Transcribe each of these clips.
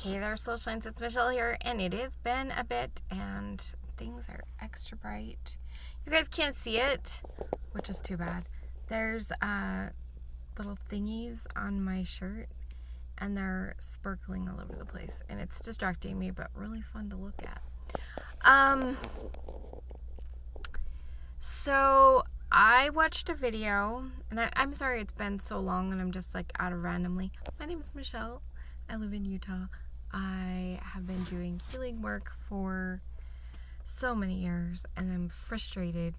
Hey there, Soul Shines, it's Michelle here, and it has been a bit, and things are extra bright. You guys can't see it, which is too bad. There's little thingies on my shirt, and they're sparkling all over the place, and it's distracting me, but really fun to look at. So I watched a video, and I'm sorry it's been so long, and I'm just like out of randomly. My name is Michelle. I live in Utah. I have been doing healing work for so many years, and I'm frustrated.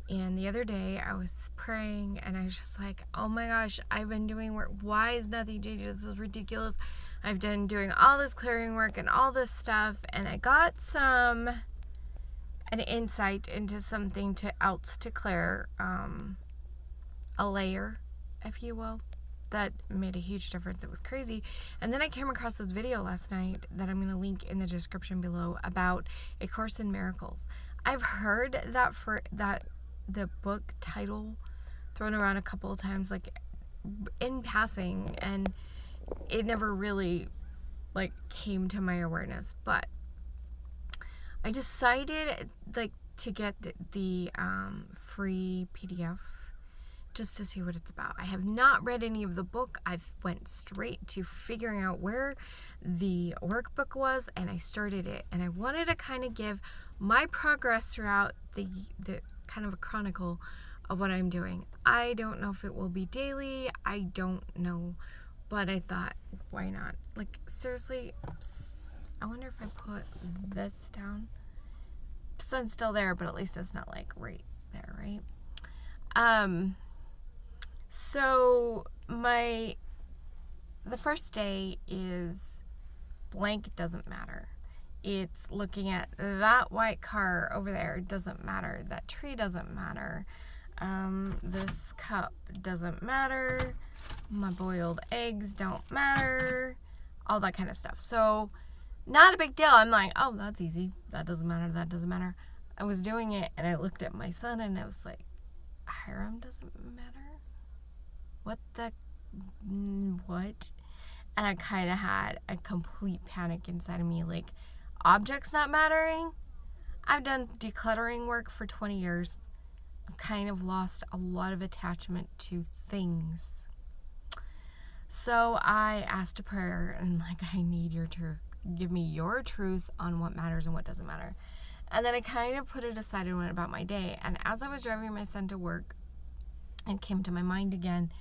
And the other day I was praying, and I was just like, oh my gosh, I've been doing work. Why is nothing changing? This is ridiculous. I've been doing all this clearing work and all this stuff, and I got an insight into something else to clear, a layer, if you will, that made a huge difference. It was crazy. And then I came across this video last night that I'm going to link in the description below about A Course in Miracles. I've heard that the book title thrown around a couple of times, like in passing, and it never really like came to my awareness. But I decided to get the free PDF just to see what it's about. I have not read any of the book. I've went straight to figuring out where the workbook was, and I started it. And I wanted to kind of give my progress throughout the kind of a chronicle of what I'm doing. I don't know if it will be daily. I don't know. But I thought, why not? Like, seriously, I wonder if I put this down. Sun's still there, but at least it's not like right there, right? So the first day is blank doesn't matter. It's looking at that white car over there. It doesn't matter. That tree doesn't matter. This cup doesn't matter. My boiled eggs don't matter. All that kind of stuff. So not a big deal. I'm like, oh, that's easy. That doesn't matter. That doesn't matter. I was doing it, and I looked at my son, and I was like, Hiram doesn't matter? What? And I kind of had a complete panic inside of me, like, objects not mattering? I've done decluttering work for 20 years. I've kind of lost a lot of attachment to things. So I asked a prayer, and like, I need your truth. Give me your truth on what matters and what doesn't matter. And then I kind of put it aside and went about my day. And as I was driving my son to work, it came to my mind again.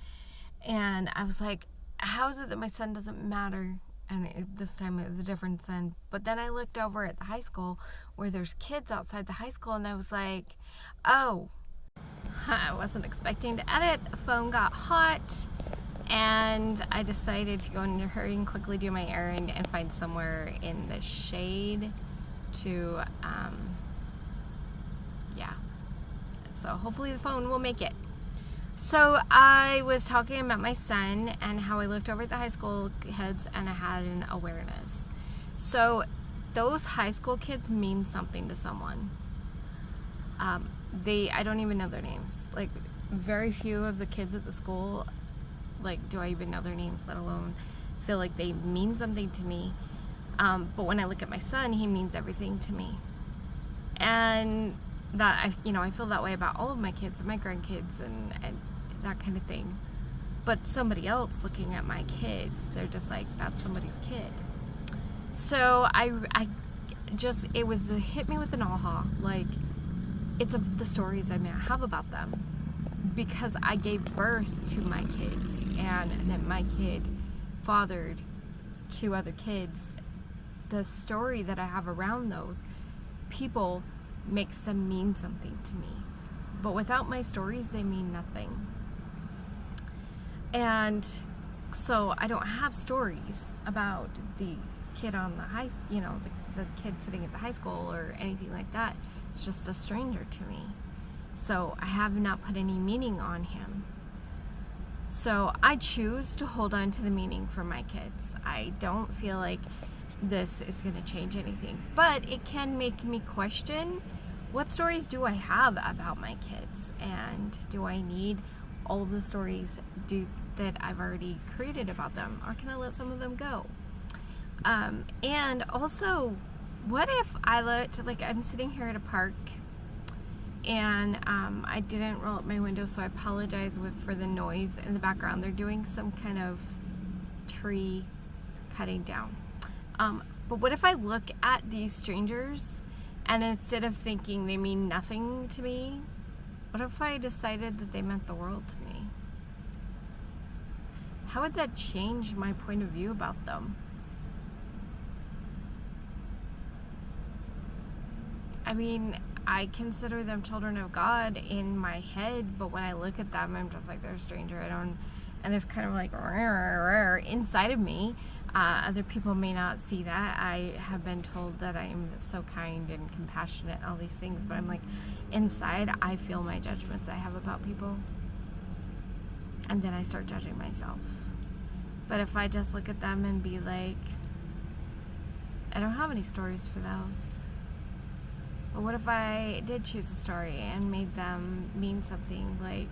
And I was like, how is it that my son doesn't matter? And this time it was a different son. But then I looked over at the high school where there's kids outside the high school, and I was like, oh, I wasn't expecting to edit. The phone got hot, and I decided to go in a hurry and quickly do my errand and find somewhere in the shade to, so hopefully the phone will make it. So I was talking about my son and how I looked over at the high school kids, and I had an awareness. So those high school kids mean something to someone. I don't even know their names. Like, very few of the kids at the school, like, do I even know their names, let alone feel like they mean something to me. But when I look at my son, he means everything to me. And that, I feel that way about all of my kids and my grandkids and that kind of thing. But somebody else looking at my kids, they're just like, that's somebody's kid. So it hit me with an aha. Like, it's of the stories I have about them. Because I gave birth to my kids, and then my kid fathered 2 other kids. The story that I have around those people makes them mean something to me. But without my stories, they mean nothing. And so I don't have stories about the kid on the kid sitting at the high school or anything like that. It's just a stranger to me. So I have not put any meaning on him. So I choose to hold on to the meaning for my kids. I don't feel like this is going to change anything, but it can make me question, what stories do I have about my kids, and do I need all of the stories that I've already created about them, or can I let some of them go? And also, what if I looked, like I'm sitting here at a park and I didn't roll up my window, so I apologize for the noise in the background. They're doing some kind of tree cutting down. But what if I look at these strangers and instead of thinking they mean nothing to me, what if I decided that they meant the world to me? How would that change my point of view about them? I mean, I consider them children of God in my head, but when I look at them, I'm just like, they're a stranger. And there's kind of like inside of me. Other people may not see that. I have been told that I'm so kind and compassionate and all these things, but I'm like, inside, I feel my judgments I have about people. And then I start judging myself. But if I just look at them and be like, I don't have any stories for those. But what if I did choose a story and made them mean something, like,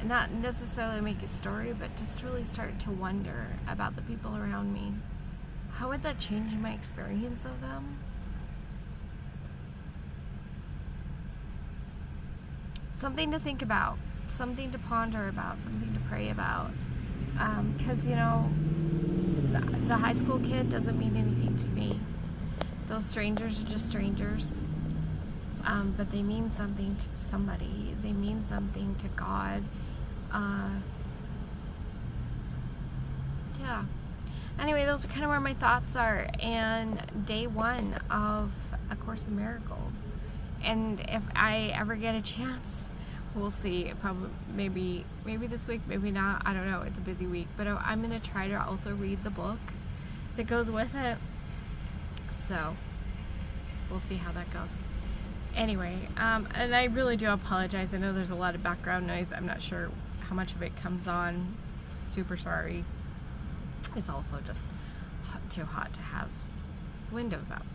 not necessarily make a story, but just really start to wonder about the people around me? How would that change my experience of them? Something to think about, something to ponder about, something to pray about. Because, you know, the high school kid doesn't mean anything to me. Those strangers are just strangers, but they mean something to somebody. They mean something to God. Yeah. Anyway, those are kind of where my thoughts are. And day 1 of A Course in Miracles. And if I ever get a chance, we'll see. Probably, maybe this week, maybe not. I don't know. It's a busy week, but I'm gonna try to also read the book that goes with it. So we'll see how that goes. Anyway, and I really do apologize. I know there's a lot of background noise. I'm not sure how much of it comes on. Super sorry. It's also just too hot to have windows up.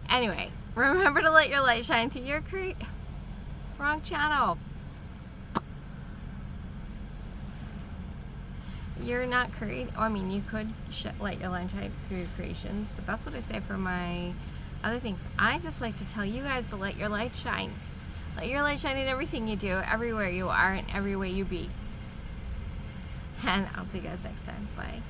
Anyway, remember to let your light shine through your wrong channel. You're not creating. I mean, you could let your light shine through your creations, but that's what I say for my other things. I just like to tell you guys to let your light shine. Let your light shine in everything you do, everywhere you are, and every way you be. And I'll see you guys next time. Bye.